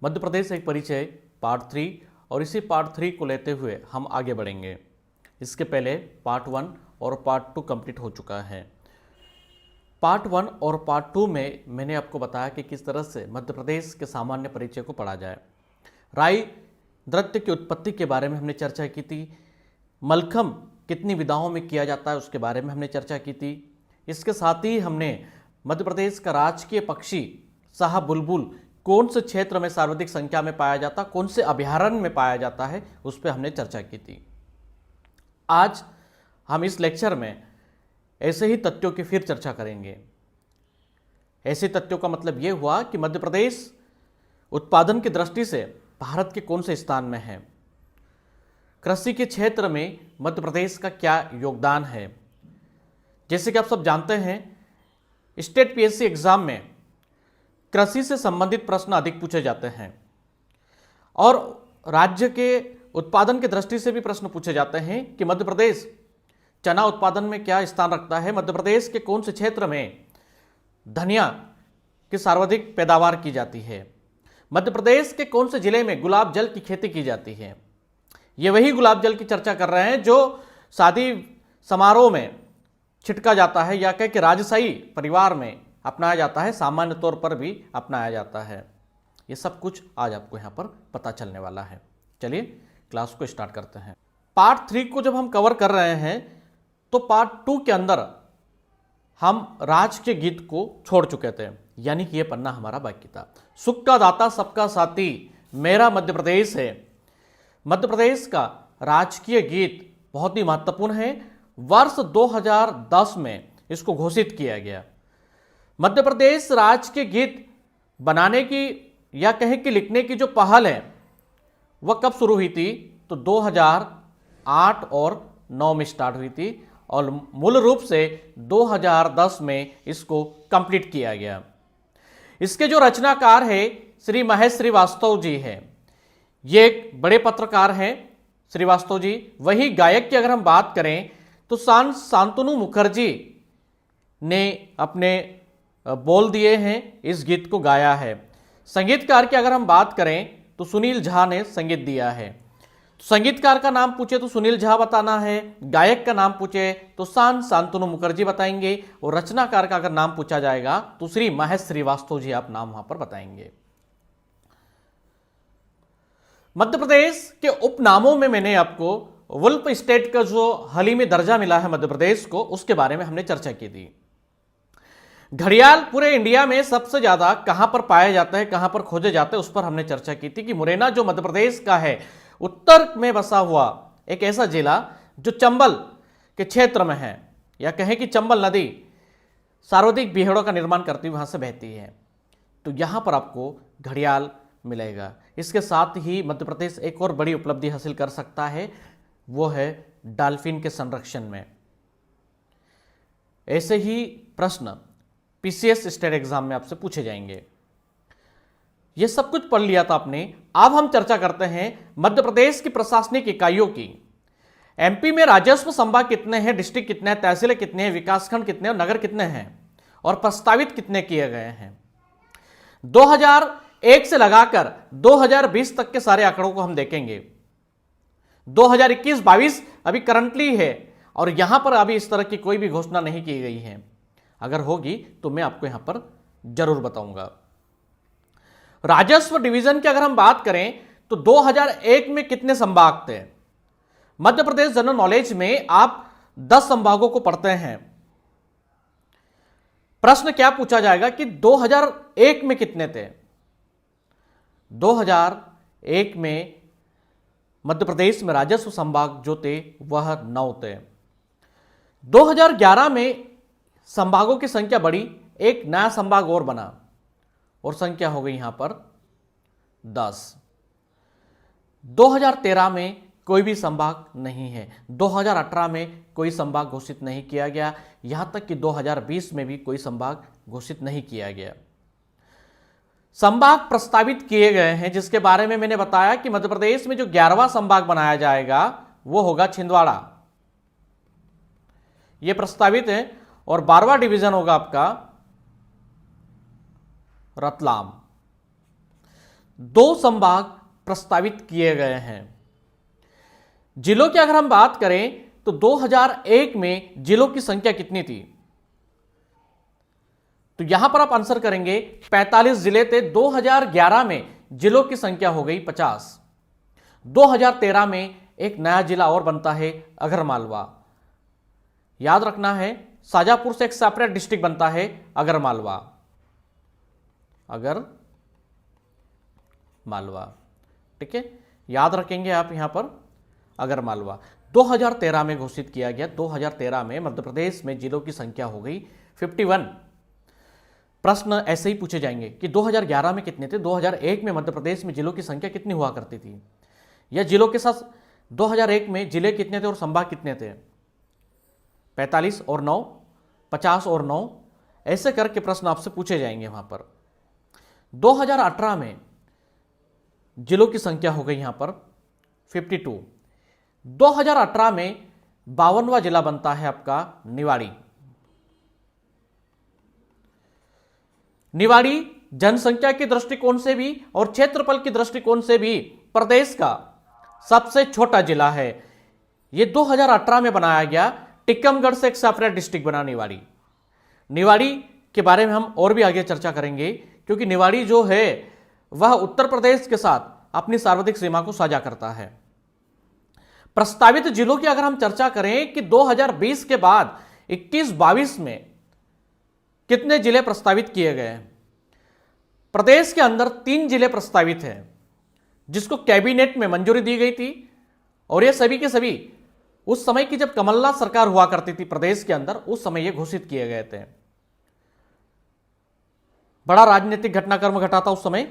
मध्य प्रदेश एक परिचय पार्ट 3 और इसी पार्ट 3 को लेते हुए हम आगे बढ़ेंगे। इसके पहले पार्ट 1 और पार्ट 2 कंप्लीट हो चुका है। पार्ट 1 और पार्ट 2 में मैंने आपको बताया कि किस तरह से मध्य प्रदेश के सामान्य परिचय को पढ़ा जाए। राई नृत्य की उत्पत्ति के बारे में हमने चर्चा की थी। मलखम कितनी विधाओं में किया जाता है उसके बारे में हमने चर्चा की थी। इसके साथ ही हमने मध्य प्रदेश का राजकीय पक्षी शाह बुलबुल कौन से क्षेत्र में सर्वाधिक संख्या में पाया जाता, कौन से अभयारण्य में पाया जाता है, उस पर हमने चर्चा की थी। आज हम इस लेक्चर में ऐसे ही तथ्यों की फिर चर्चा करेंगे। ऐसे तथ्यों का मतलब यह हुआ कि मध्य प्रदेश उत्पादन की दृष्टि से भारत के कौन से स्थान में है, कृषि के क्षेत्र में मध्य प्रदेश का क्या योगदान है। जैसे कि आप सब जानते हैं, स्टेट पीएससी एग्जाम में कृषि से संबंधित प्रश्न अधिक पूछे जाते हैं और राज्य के उत्पादन की दृष्टि से भी प्रश्न पूछे जाते हैं कि मध्य प्रदेश चना उत्पादन में क्या स्थान रखता है, मध्य प्रदेश के कौन से क्षेत्र में धनिया की सर्वाधिक पैदावार की जाती है, मध्य प्रदेश के कौन से जिले में गुलाब जल की खेती की जाती है। ये वही गुलाब जल की चर्चा कर रहे हैं जो शादी समारोह में छिटका जाता है या कह के राजशाही परिवार में अपनाया जाता है, सामान्य तौर पर भी अपनाया जाता है। ये सब कुछ आज आपको यहाँ पर पता चलने वाला है। चलिए क्लास को स्टार्ट करते हैं। पार्ट 3 को जब हम कवर कर रहे हैं तो पार्ट 2 के अंदर हम राज के गीत को छोड़ चुके थे, यानी कि ये पन्ना हमारा बाकी था। सुख का दाता सबका साथी मेरा मध्य प्रदेश है। मध्य प्रदेश का राजकीय गीत बहुत ही महत्वपूर्ण है। वर्ष 2010 में इसको घोषित किया गया। मध्य प्रदेश राज्य के गीत बनाने की या कहें कि लिखने की जो पहल है वह कब शुरू हुई थी, तो 2008 और 9 में स्टार्ट हुई थी और मूल रूप से 2010 में इसको कंप्लीट किया गया। इसके जो रचनाकार है श्री महेश श्रीवास्तव जी हैं। ये एक बड़े पत्रकार हैं श्रीवास्तव जी। वही गायक की अगर हम बात करें तो शांतनु मुखर्जी ने अपने बोल दिए हैं, इस गीत को गाया है। संगीतकार की अगर हम बात करें तो सुनील झा ने संगीत दिया है। संगीतकार का नाम पूछे तो सुनील झा बताना है, गायक का नाम पूछे तो शांतनु मुखर्जी बताएंगे और रचनाकार का अगर नाम पूछा जाएगा तो श्री महेश श्रीवास्तव जी आप नाम वहां पर बताएंगे। मध्य प्रदेश के उपनामों में मैंने आपको वुल्फ स्टेट का जो हाल ही में दर्जा मिला है मध्य प्रदेश को, उसके बारे में हमने चर्चा की थी। घड़ियाल पूरे इंडिया में सबसे ज्यादा कहां पर पाए जाते हैं, कहां पर खोजे जाते हैं, उस पर हमने चर्चा की थी कि मुरैना जो मध्य प्रदेश का है उत्तर में बसा हुआ एक ऐसा जिला जो चंबल के क्षेत्र में है, या कहें कि चंबल नदी सर्वाधिक बीहड़ों का निर्माण करती हुई वहां से बहती है, तो यहां पर आपको घड़ियाल मिलेगा। इसके साथ ही मध्य प्रदेश एक और बड़ी उपलब्धि हासिल कर सकता है, वो है डॉल्फिन के संरक्षण में। ऐसे ही प्रश्न पीसीएस स्टेट एग्जाम में आपसे पूछे जाएंगे। यह सब कुछ पढ़ लिया था आपने। अब हम चर्चा करते हैं मध्य प्रदेश की प्रशासनिक इकाइयों की। एमपी में राजस्व संभाग कितने हैं, डिस्ट्रिक्ट कितने हैं, तहसीलें कितने हैं, विकासखंड कितने हैं, नगर कितने हैं और प्रस्तावित कितने किए गए हैं। 2001 से लगाकर 2020 तक के सारे आंकड़ों को हम देखेंगे। 2021-22 अभी करंटली है और यहां पर अभी इस तरह की कोई भी घोषणा नहीं की गई है। अगर होगी तो मैं आपको यहां पर जरूर बताऊंगा। राजस्व डिवीजन की अगर हम बात करें तो 2001 में कितने संभाग थे। मध्य प्रदेश जनरल नॉलेज में आप 10 संभागों को पढ़ते हैं। प्रश्न क्या पूछा जाएगा कि 2001 में कितने थे। 2001 में मध्य प्रदेश में राजस्व संभाग जो थे वह 9 थे। 2011 में संभागों की संख्या बढ़ी, एक नया संभाग और बना और संख्या हो गई यहां पर 10। 2013 में कोई भी संभाग नहीं है। 2018 में कोई संभाग घोषित नहीं किया गया, यहां तक कि 2020 में भी कोई संभाग घोषित नहीं किया गया। संभाग प्रस्तावित किए गए हैं जिसके बारे में मैंने बताया कि मध्य प्रदेश में जो 11वां संभाग बनाया जाएगा वो होगा छिंदवाड़ा, ये प्रस्तावित है। और 12वां डिवीजन होगा आपका रतलाम। 2 संभाग प्रस्तावित किए गए हैं। जिलों की अगर हम बात करें तो 2001 में जिलों की संख्या कितनी थी? तो यहां पर आप आंसर करेंगे 45 जिले थे। 2011 में जिलों की संख्या हो गई 50। 2013 में एक नया जिला और बनता है अगरमालवा। याद रखना है, शाजापुर से एक सेपरेट डिस्ट्रिक्ट बनता है अगरमालवा। अगरमालवा, ठीक है, याद रखेंगे आप यहां पर अगरमालवा। 2013 में घोषित किया गया। 2013 में मध्य प्रदेश में जिलों की संख्या हो गई 51। प्रश्न ऐसे ही पूछे जाएंगे कि 2011 में कितने थे, 2001 में मध्य प्रदेश में जिलों की संख्या कितनी हुआ करती थी, या जिलों के साथ 2001 में जिले कितने थे और संभाग कितने थे। 45 और 9, 50 और 9, ऐसे करके प्रश्न आपसे पूछे जाएंगे वहां पर। 2018 में जिलों की संख्या हो गई यहां पर 52। 2018 में 52वां जिला बनता है आपका निवाड़ी। निवाड़ी जनसंख्या के दृष्टिकोण से भी और क्षेत्रफल के दृष्टिकोण से भी प्रदेश का सबसे छोटा जिला है। यह 2018 में बनाया गया। टीकमगढ़ से एक सेपरेट डिस्ट्रिक्ट बना निवाड़ी। निवाड़ी के बारे में हम और भी आगे चर्चा करेंगे, क्योंकि निवाड़ी जो है वह उत्तर प्रदेश के साथ अपनी सार्वधिक सीमा को साझा करता है। प्रस्तावित जिलों की अगर हम चर्चा करें कि 2020 के बाद 21-22 में कितने जिले प्रस्तावित किए गए हैं। प्रदेश के अंदर 3 जिले प्रस्तावित हैं, जिसको कैबिनेट में मंजूरी दी गई थी, और ये सभी के सभी उस समय की जब कमलनाथ सरकार हुआ करती थी प्रदेश के अंदर, उस समय ये घोषित किए गए थे। बड़ा राजनीतिक घटनाक्रम घटा था उस समय।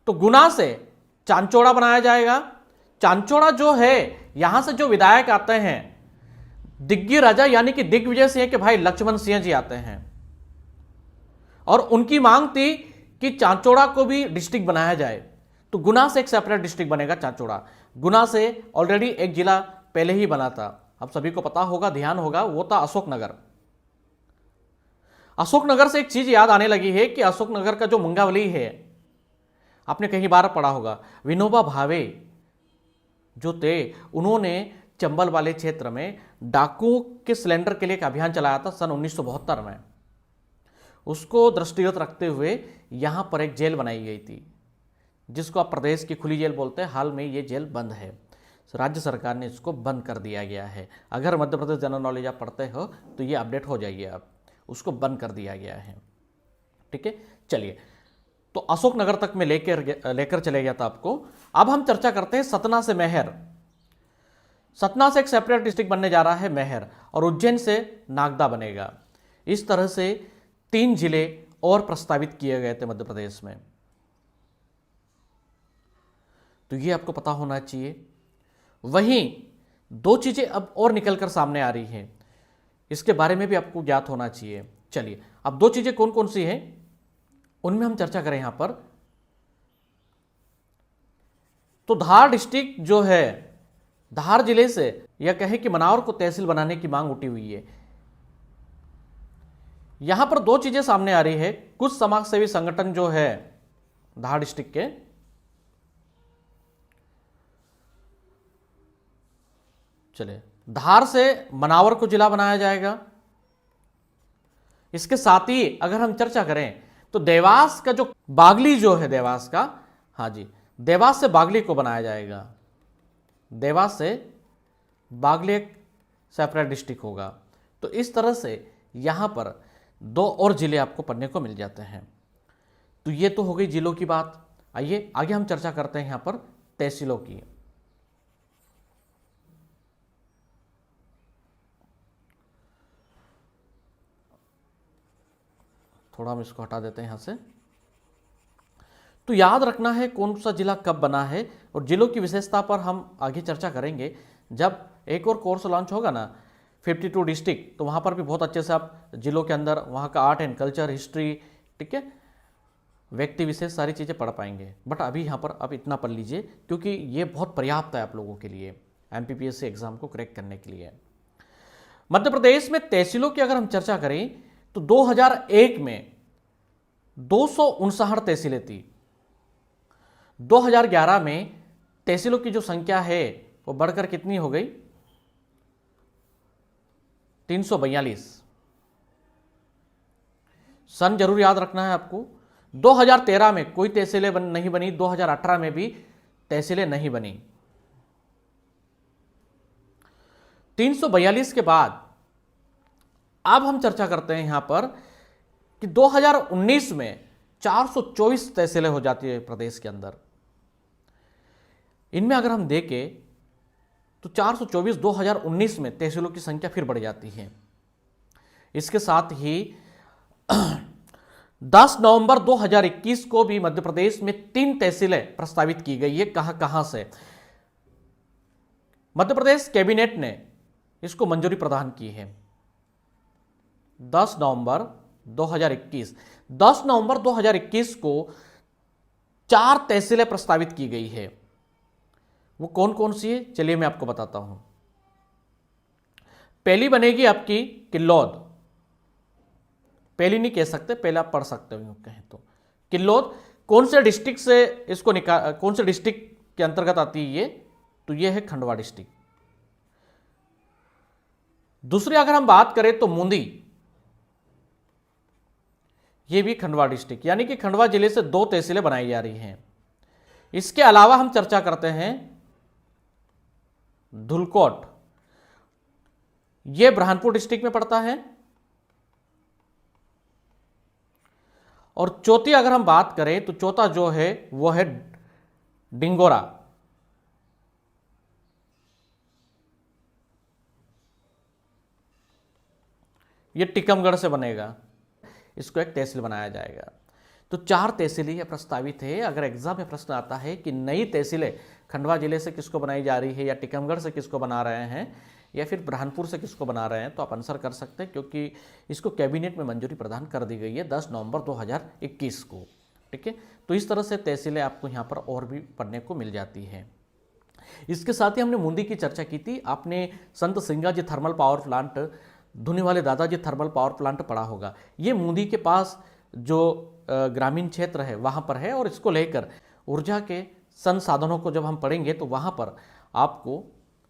तो गुना से चांचौड़ा बनाया जाएगा। चांचौड़ा जो है, यहां से जो विधायक आते हैं दिग्गी राजा यानी कि दिग्विजय सिंह के भाई लक्ष्मण सिंह जी आते हैं, और उनकी मांग थी कि चांचौड़ा को भी डिस्ट्रिक्ट बनाया जाए। तो गुना से एक सेपरेट डिस्ट्रिक्ट बनेगा चांचौड़ा। गुना से ऑलरेडी एक जिला पहले ही बना था, अब सभी को पता होगा, ध्यान होगा, वो था अशोकनगर। अशोकनगर से एक चीज याद आने लगी है कि अशोकनगर का जो मुंगावली है, आपने कहीं बार पढ़ा होगा। विनोबा भावे जो थे, उन्होंने चंबल वाले क्षेत्र में डाकुओं के सिलेंडर के लिए एक अभियान चलाया था सन 1972 में। उसको दृष्टिगत रखते हुए यहां पर एक जेल बनाई गई थी, जिसको आप प्रदेश की खुली जेल बोलते हैं। हाल में ये जेल बंद है, राज्य सरकार ने इसको बंद कर दिया गया है। अगर मध्य प्रदेश जनरल नॉलेज आप पढ़ते हो तो ये अपडेट हो जाइए आप, उसको बंद कर दिया गया है, ठीक है। चलिए, तो अशोकनगर तक में लेकर चले गया था आपको। अब हम चर्चा करते हैं सतना से मैहर। सतना से एक सेपरेट डिस्ट्रिक्ट बनने जा रहा है मैहर, और उज्जैन से नागदा बनेगा। इस तरह से 3 जिले और प्रस्तावित किए गए थे मध्य प्रदेश में। तो ये आपको पता होना चाहिए। वहीं 2 चीजें अब और निकलकर सामने आ रही हैं, इसके बारे में भी आपको ज्ञात होना चाहिए। चलिए, अब 2 चीजें कौन कौन सी हैं उनमें हम चर्चा करें यहां पर। तो धार डिस्ट्रिक्ट जो है, धार जिले से यह कहे कि मनावर को तहसील बनाने की मांग उठी हुई है। यहां पर 2 चीजें सामने आ रही है। कुछ समाजसेवी संगठन जो है धार डिस्ट्रिक्ट के, चलिए, धार से मनावर को जिला बनाया जाएगा। इसके साथ ही अगर हम चर्चा करें तो देवास का जो बागली जो है, देवास का, हाँ जी, देवास से बागली को बनाया जाएगा। देवास से बागली एक सेपरेट डिस्ट्रिक्ट होगा। तो इस तरह से यहां पर 2 और जिले आपको पढ़ने को मिल जाते हैं। तो ये तो हो गई जिलों की बात। आइए आगे हम चर्चा करते हैं यहां पर तहसीलों की। थोड़ा हम इसको हटा देते हैं यहां से। तो याद रखना है कौन सा जिला कब बना है, और जिलों की विशेषता पर हम आगे चर्चा करेंगे जब एक और कोर्स लॉन्च होगा ना 52 डिस्ट्रिक्ट, तो वहाँ पर भी बहुत अच्छे से आप जिलों के अंदर वहाँ का आर्ट एंड कल्चर, हिस्ट्री, ठीक है, व्यक्ति विशेष सारी चीज़ें पढ़ पाएंगे। बट अभी यहाँ पर आप इतना पढ़ लीजिए, क्योंकि ये बहुत पर्याप्त है आप लोगों के लिए MPPSC एग्जाम को क्रैक करने के लिए। मध्य प्रदेश में तहसीलों की अगर हम चर्चा करें तो 2001 में 259 तहसीलें थी। 2011 में तहसीलों की जो संख्या है वो बढ़कर कितनी हो गई? 342। सन जरूर याद रखना है आपको। 2013 में कोई तहसीलें नहीं बनी, 2018 में भी तहसीलें नहीं बनी। 342 के बाद अब हम चर्चा करते हैं यहां पर कि 2019 में 424 तहसीलें हो जाती है प्रदेश के अंदर। इनमें अगर हम देखें तो 424 2019 में तहसीलों की संख्या फिर बढ़ जाती है। इसके साथ ही 10 नवंबर 2021 को भी मध्य प्रदेश में 3 तहसीलें प्रस्तावित की गई है। कहां से? मध्य प्रदेश कैबिनेट ने इसको मंजूरी प्रदान की है। 10 नवंबर 2021 को 4 तहसीलें प्रस्तावित की गई है। वो कौन कौन सी है चलिए मैं आपको बताता हूं। पहली बनेगी आपकी किल्लौद। पहली नहीं कह सकते, पहले आप पढ़ सकते हो कहें तो। किल्लौद कौन से डिस्ट्रिक्ट से इसको कौन से डिस्ट्रिक्ट के अंतर्गत आती है ये? तो ये है खंडवा डिस्ट्रिक्ट। दूसरी अगर हम बात करें तो मुंदी, ये भी खंडवा डिस्ट्रिक्ट, यानी कि खंडवा जिले से 2 तहसीलें बनाई जा रही हैं। इसके अलावा हम चर्चा करते हैं धुलकोट, यह बुरहानपुर डिस्ट्रिक्ट में पड़ता है। और चौथी अगर हम बात करें तो चौथा जो है वो है डिंगोरा। ये टीकमगढ़ से बनेगा, इसको एक तहसील बनाया जाएगा। तो 4 तहसीलें यह प्रस्तावित है। अगर एग्जाम में प्रश्न आता है कि नई तहसीलें खंडवा जिले से किसको बनाई जा रही है, या टीकमगढ़ से किसको बना रहे हैं, या फिर बुरहानपुर से किसको बना रहे हैं, तो आप आंसर कर सकते हैं, क्योंकि इसको कैबिनेट में मंजूरी प्रदान कर दी गई है 10 नवंबर 2021 को। ठीक है, तो इस तरह से तहसीलें आपको यहाँ पर और भी पढ़ने को मिल जाती है। इसके साथ ही हमने मुंदी की चर्चा की थी। आपने संत सिंगा जी थर्मल पावर प्लांट, धुनी वाले दादाजी थर्मल पावर प्लांट पढ़ा होगा। ये मुंदी के पास जो ग्रामीण क्षेत्र है वहाँ पर है, और इसको लेकर ऊर्जा के संसाधनों को जब हम पढ़ेंगे तो वहाँ पर आपको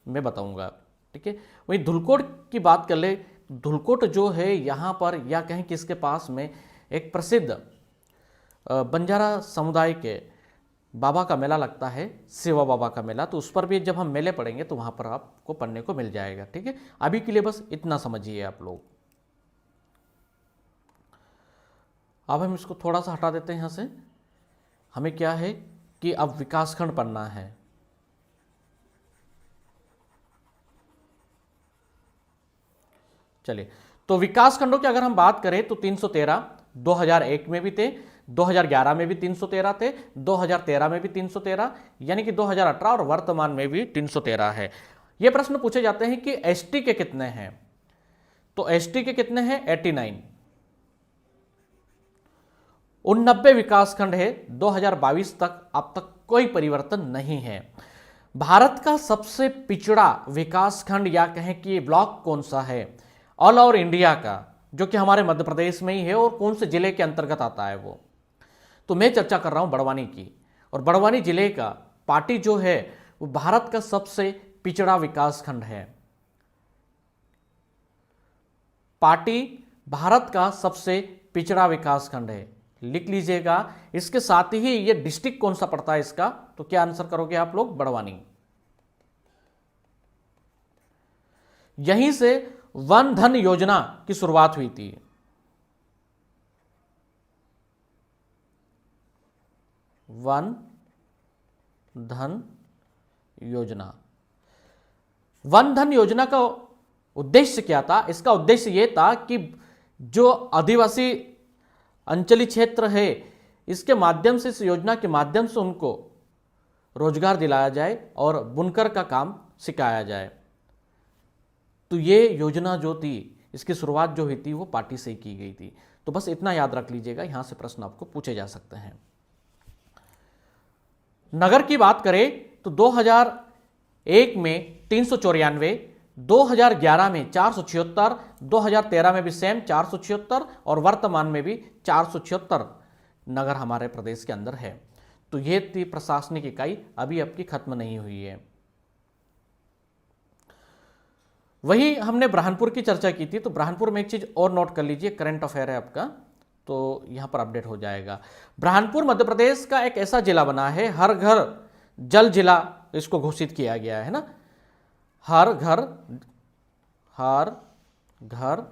मैं बताऊँगा। ठीक है, वहीं धुलकोट की बात कर ले। धुलकोट जो है यहाँ पर, या कहें कि इसके पास में एक प्रसिद्ध बंजारा समुदाय के बाबा का मेला लगता है, सेवा बाबा का मेला। तो उस पर भी जब हम मेले पढ़ेंगे तो वहाँ पर आपको पढ़ने को मिल जाएगा। ठीक है, अभी के लिए बस इतना समझिए आप लोग। अब हम इसको थोड़ा सा हटा देते हैं यहाँ से। हमें क्या है कि अब विकासखंड पढ़ना है। चलिए, तो विकासखंडों की अगर हम बात करें तो 313 2001 में भी थे, 2011 में भी 313 थे, 2013 में भी 313, यानी कि 2018 और वर्तमान में भी 313 है। ये प्रश्न पूछे जाते हैं कि एसटी के कितने हैं, तो एसटी के कितने हैं? 89। 89 विकासखंड है। 2022 तक अब तक कोई परिवर्तन नहीं है। भारत का सबसे पिछड़ा विकासखंड या कहें कि ब्लॉक कौन सा है ऑल ओवर इंडिया का, जो कि हमारे मध्य प्रदेश में ही है, और कौन से जिले के अंतर्गत आता है वो? तो मैं चर्चा कर रहा हूं बड़वानी की। और बड़वानी जिले का पाटी जो है वो भारत का सबसे पिछड़ा विकासखंड है। पाटी भारत का सबसे पिछड़ा विकासखंड है, लिख लीजिएगा। इसके साथ ही ये डिस्ट्रिक्ट कौन सा पड़ता है इसका, तो क्या आंसर करोगे आप लोग? बड़वानी। यहीं से वन धन योजना की शुरुआत हुई थी। वन धन योजना। वन धन योजना का उद्देश्य क्या था? इसका उद्देश्य यह था कि जो आदिवासी अंचली क्षेत्र है, इसके माध्यम से, इस योजना के माध्यम से उनको रोजगार दिलाया जाए और बुनकर का काम सिखाया जाए। तो ये योजना जो थी, इसकी शुरुआत जो हुई थी वो पार्टी से की गई थी। तो बस इतना याद रख लीजिएगा, यहां से प्रश्न आपको पूछे जा सकते हैं। नगर की बात करें तो 2001 में 394, 2011 में 476, 2013 में भी सेम 476, और वर्तमान में भी 476 नगर हमारे प्रदेश के अंदर है। तो ये थी प्रशासनिक इकाई, अभी आपकी खत्म नहीं हुई है। वही हमने बुरहानपुर की चर्चा की थी, तो बुरहानपुर में एक चीज और नोट कर लीजिए, करंट अफेयर है आपका, तो यहां पर अपडेट हो जाएगा। बुरहानपुर मध्य प्रदेश का एक ऐसा जिला बना है, हर घर जल जिला इसको घोषित किया गया है ना, हर घर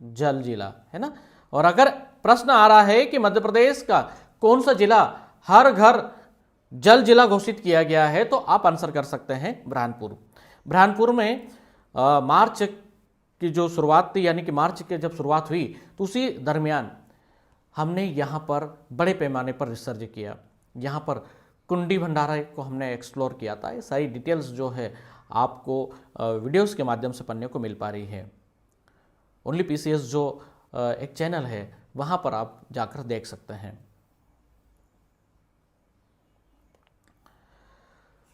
जल जिला है ना। और अगर प्रश्न आ रहा है कि मध्य प्रदेश का कौन सा जिला हर घर जल जिला घोषित किया गया है, तो आप आंसर कर सकते हैं बुरहानपुर। बुरहानपुर में मार्च की जो शुरुआत थी, यानी कि मार्च की जब शुरुआत हुई तो उसी दरमियान हमने यहाँ पर बड़े पैमाने पर रिसर्च किया, यहाँ पर कुंडी भंडारा को हमने एक्सप्लोर किया था। ये सारी डिटेल्स जो है आपको वीडियोस के माध्यम से पढ़ने को मिल पा रही है। ओनली पीसीएस जो एक चैनल है वहाँ पर आप जाकर देख सकते हैं।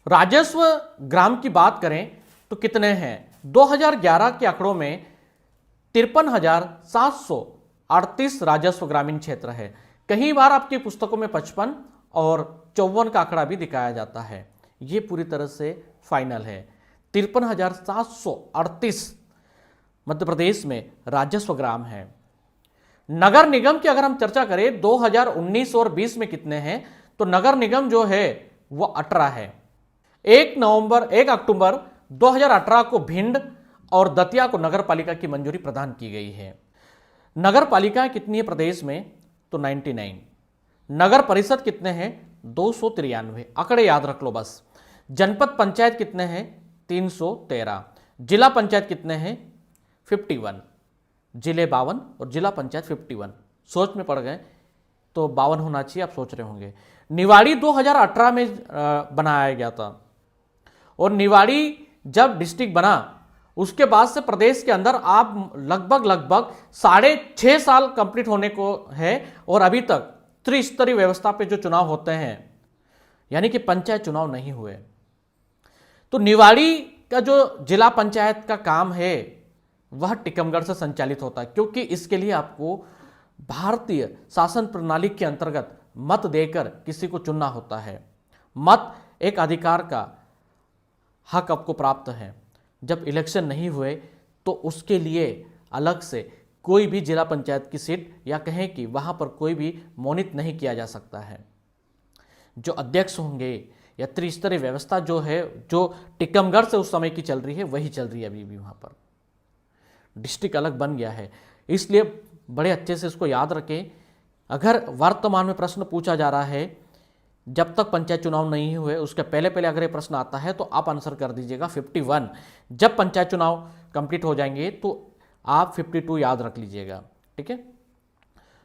राजस्व ग्राम की बात करें तो कितने हैं? 2011 के आंकड़ों में 53,738 राजस्व ग्रामीण क्षेत्र है। कई बार आपकी पुस्तकों में 55 और 54 का आंकड़ा भी दिखाया जाता है। ये पूरी तरह से फाइनल है। 53,738 मध्य प्रदेश में राजस्व ग्राम है। नगर निगम की अगर हम चर्चा करें 2019 और 20 में कितने हैं, तो नगर निगम जो है वो 18 है। 1 अक्टूबर 2018 को भिंड और दतिया को नगर पालिका की मंजूरी प्रदान की गई है। नगर पालिकाएं कितनी है प्रदेश में? तो 99। नगर परिषद कितने हैं? 293। आंकड़े याद रख लो बस। जनपद पंचायत कितने हैं? 313। जिला पंचायत कितने हैं? 51। जिले 52 और जिला पंचायत 51। सोच में पड़ गए तो 52 होना चाहिए, आप सोच रहे होंगे। निवाड़ी 2018 में बनाया गया था, और निवाड़ी जब डिस्ट्रिक्ट बना उसके बाद से प्रदेश के अंदर आप लगभग 6.5 साल कंप्लीट होने को है, और अभी तक त्रिस्तरीय व्यवस्था पे जो चुनाव होते हैं, यानी कि पंचायत चुनाव नहीं हुए। तो निवाड़ी का जो जिला पंचायत का काम है वह टीकमगढ़ से संचालित होता है, क्योंकि इसके लिए आपको भारतीय शासन प्रणाली के अंतर्गत मत देकर किसी को चुनना होता है। मत एक अधिकार का हक आपको प्राप्त है। जब इलेक्शन नहीं हुए तो उसके लिए अलग से कोई भी जिला पंचायत की सीट, या कहें कि वहां पर कोई भी मोनित नहीं किया जा सकता है। जो अध्यक्ष होंगे या त्रिस्तरीय व्यवस्था जो है, जो टीकमगढ़ से उस समय की चल रही है, वही चल रही है अभी भी। वहां पर डिस्ट्रिक्ट अलग बन गया है, इसलिए बड़े अच्छे से इसको याद रखें। अगर वर्तमान में प्रश्न पूछा जा रहा है जब तक पंचायत चुनाव नहीं हुए, उसके पहले पहले अगर ये प्रश्न आता है तो आप आंसर कर दीजिएगा 51। जब पंचायत चुनाव कंप्लीट हो जाएंगे तो आप 52 याद रख लीजिएगा, ठीक है।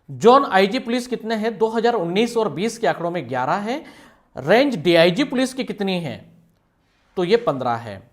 जोन आईजी पुलिस कितने हैं? 2019 और 20 के आंकड़ों में 11 है। रेंज डीआईजी पुलिस की कितनी है? तो ये 15 है।